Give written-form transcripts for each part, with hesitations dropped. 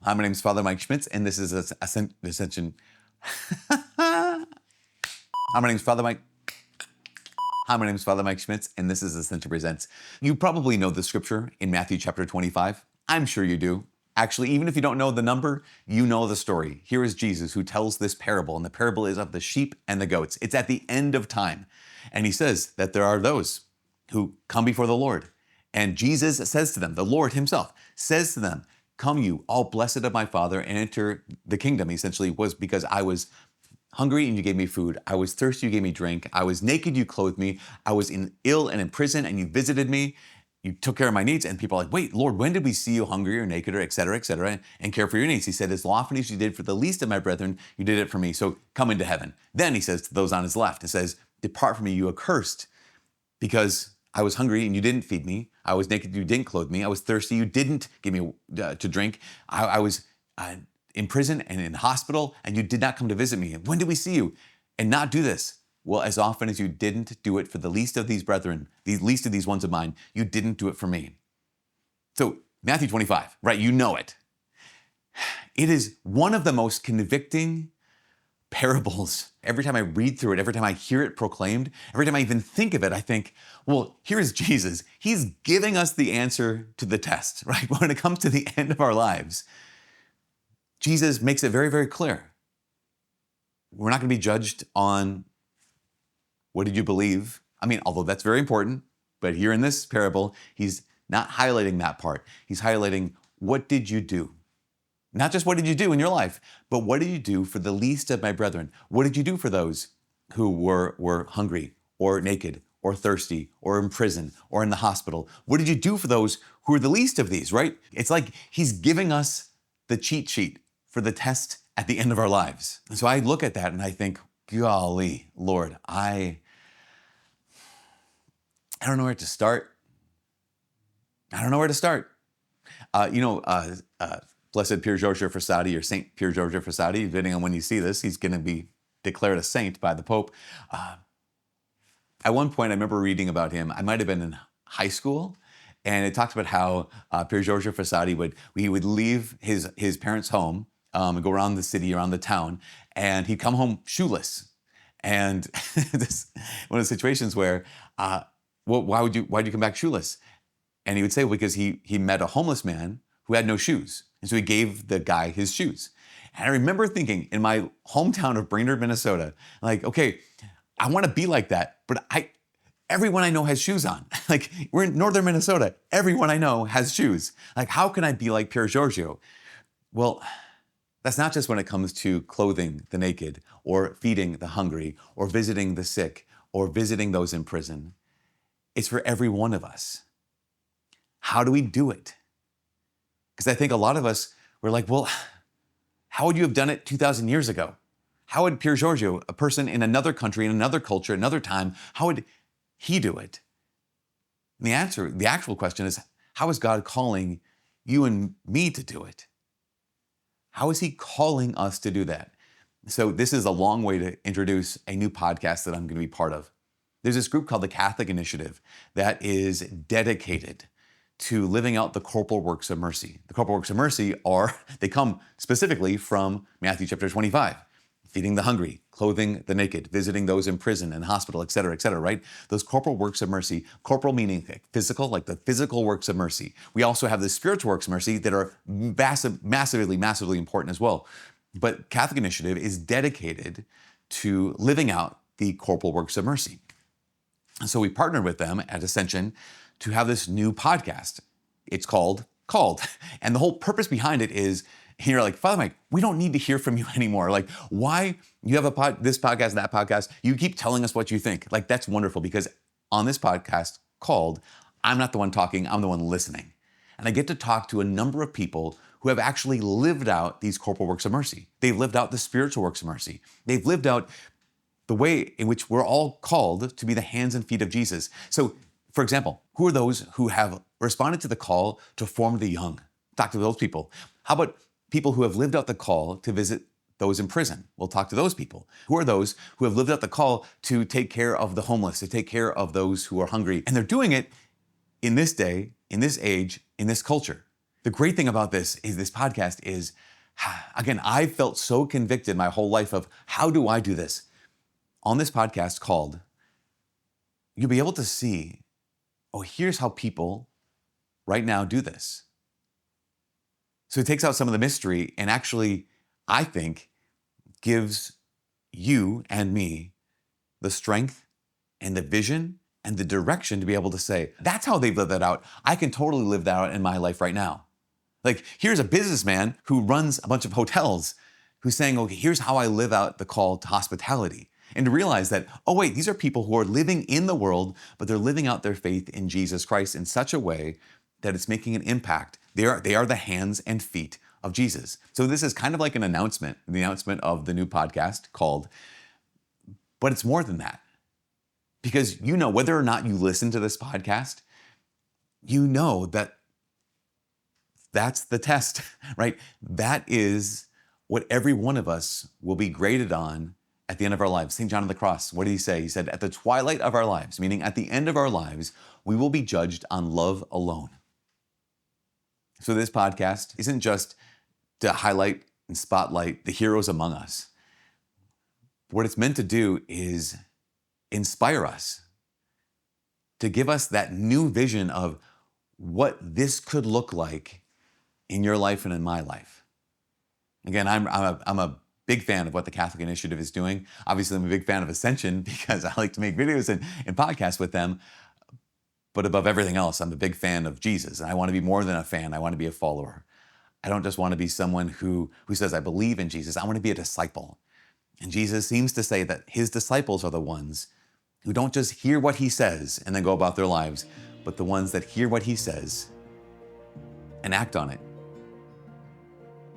Hi, my name is Father Mike Schmitz, and this is Ascension. Hi, my name is Father Mike. Hi, my name is Father Mike Schmitz, and this is Ascension Presents. You probably know the scripture in Matthew chapter 25. I'm sure you do. Actually, even if you don't know the number, you know the story. Here is Jesus who tells this parable, and the parable is of the sheep and the goats. It's at the end of time, and he says that there are those who come before the Lord. And Jesus says to them, the Lord himself says to them, "Come you, all blessed of my Father, and enter the kingdom." Essentially was because I was hungry and you gave me food. I was thirsty, you gave me drink. I was naked, you clothed me. I was ill and in prison, and you visited me. You took care of my needs. And people are like, "Wait, Lord, when did we see you hungry or naked or et cetera, and care for your needs?" He said, "As often as you did for the least of my brethren, you did it for me. So come into heaven." Then he says to those on his left, it says, "Depart from me, you accursed, because I was hungry and you didn't feed me. I was naked, you didn't clothe me. I was thirsty, you didn't give me to drink. I was in prison and in hospital, and you did not come to visit me. When did we see you and not do this?" Well, as often as you didn't do it for the least of these brethren, the least of these ones of mine, you didn't do it for me. So Matthew 25, right? You know it. It is one of the most convicting parables. Every time I read through it, every time I hear it proclaimed, every time I even think of it, I think, well, here's Jesus. He's giving us the answer to the test, right? When it comes to the end of our lives, Jesus makes it very, very clear. We're not going to be judged on what did you believe. I mean, although that's very important, but here in this parable, he's not highlighting that part. He's highlighting, what did you do? Not just what did you do in your life, but what did you do for the least of my brethren? What did you do for those who were hungry or naked or thirsty or in prison or in the hospital? What did you do for those who are the least of these, right? It's like he's giving us the cheat sheet for the test at the end of our lives. And so I look at that and I think, golly, Lord, I don't know where to start. I don't know where to start. Blessed Pier Giorgio Frassati, or Saint Pier Giorgio Frassati, depending on when you see this, he's going to be declared a saint by the Pope. At one point, I remember reading about him. I might have been in high school, and it talks about how Pier Giorgio Frassati would leave his parents' home and go around the city, around the town, and he'd come home shoeless. And this one of the situations where, why'd you come back shoeless? And he would say, well, because he met a homeless man who had no shoes. And so he gave the guy his shoes. And I remember thinking in my hometown of Brainerd, Minnesota, like, okay, I want to be like that, but everyone I know has shoes on. Like, we're in northern Minnesota. Everyone I know has shoes. Like, how can I be like Pier Giorgio? Well, that's not just when it comes to clothing the naked or feeding the hungry or visiting the sick or visiting those in prison. It's for every one of us. How do we do it? Because I think a lot of us were like, well, how would you have done it 2,000 years ago? How would Pier Giorgio, a person in another country, in another culture, another time, how would he do it? And the actual question is, how is God calling you and me to do it? How is he calling us to do that? So this is a long way to introduce a new podcast that I'm going to be part of. There's this group called the Catholic Initiative that is dedicated to living out the corporal works of mercy. The corporal works of mercy they come specifically from Matthew chapter 25. Feeding the hungry, clothing the naked, visiting those in prison and hospital, et cetera, right? Those corporal works of mercy, corporal meaning physical, like the physical works of mercy. We also have the spiritual works of mercy that are massively important as well. But Catholic Initiative is dedicated to living out the corporal works of mercy. And so we partnered with them at Ascension to have this new podcast. It's called. And the whole purpose behind it is, you're like, Father Mike, we don't need to hear from you anymore. Like, why you have this podcast, that podcast, you keep telling us what you think. Like, that's wonderful, because on this podcast called, I'm not the one talking, I'm the one listening. And I get to talk to a number of people who have actually lived out these corporal works of mercy. They've lived out the spiritual works of mercy. They've lived out the way in which we're all called to be the hands and feet of Jesus. So, for example, who are those who have responded to the call to form the young? Talk to those people. How about people who have lived out the call to visit those in prison? We'll talk to those people. Who are those who have lived out the call to take care of the homeless, to take care of those who are hungry? And they're doing it in this day, in this age, in this culture. The great thing about this podcast is, again, I felt so convicted my whole life of how do I do this? On this podcast called, you'll be able to see, oh, here's how people right now do this. So it takes out some of the mystery and actually, I think, gives you and me the strength and the vision and the direction to be able to say, that's how they've lived that out. I can totally live that out in my life right now. Like, here's a businessman who runs a bunch of hotels who's saying, okay, here's how I live out the call to hospitality. And to realize that, oh wait, these are people who are living in the world, but they're living out their faith in Jesus Christ in such a way that it's making an impact. They are the hands and feet of Jesus. So this is kind of like an announcement, the announcement of the new podcast called, but it's more than that. Because you know, whether or not you listen to this podcast, you know that that's the test, right? That is what every one of us will be graded on at the end of our lives. St. John of the Cross, what did he say? He said, at the twilight of our lives, meaning at the end of our lives, we will be judged on love alone. So this podcast isn't just to highlight and spotlight the heroes among us. What it's meant to do is inspire us, to give us that new vision of what this could look like in your life and in my life. Again, I'm a big fan of what the Catholic Initiative is doing. Obviously, I'm a big fan of Ascension because I like to make videos and podcasts with them. But above everything else, I'm a big fan of Jesus. And I want to be more than a fan. I want to be a follower. I don't just want to be someone who says, I believe in Jesus. I want to be a disciple. And Jesus seems to say that his disciples are the ones who don't just hear what he says and then go about their lives, but the ones that hear what he says and act on it.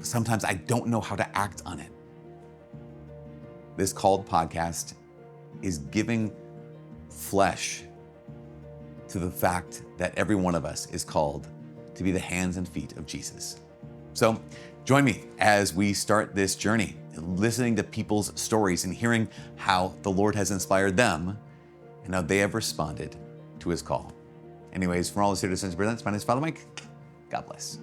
Sometimes I don't know how to act on it. This called podcast is giving flesh to the fact that every one of us is called to be the hands and feet of Jesus. So join me as we start this journey, listening to people's stories and hearing how the Lord has inspired them and how they have responded to his call. Anyways, from all the citizens presents, my name is Father Mike. God bless.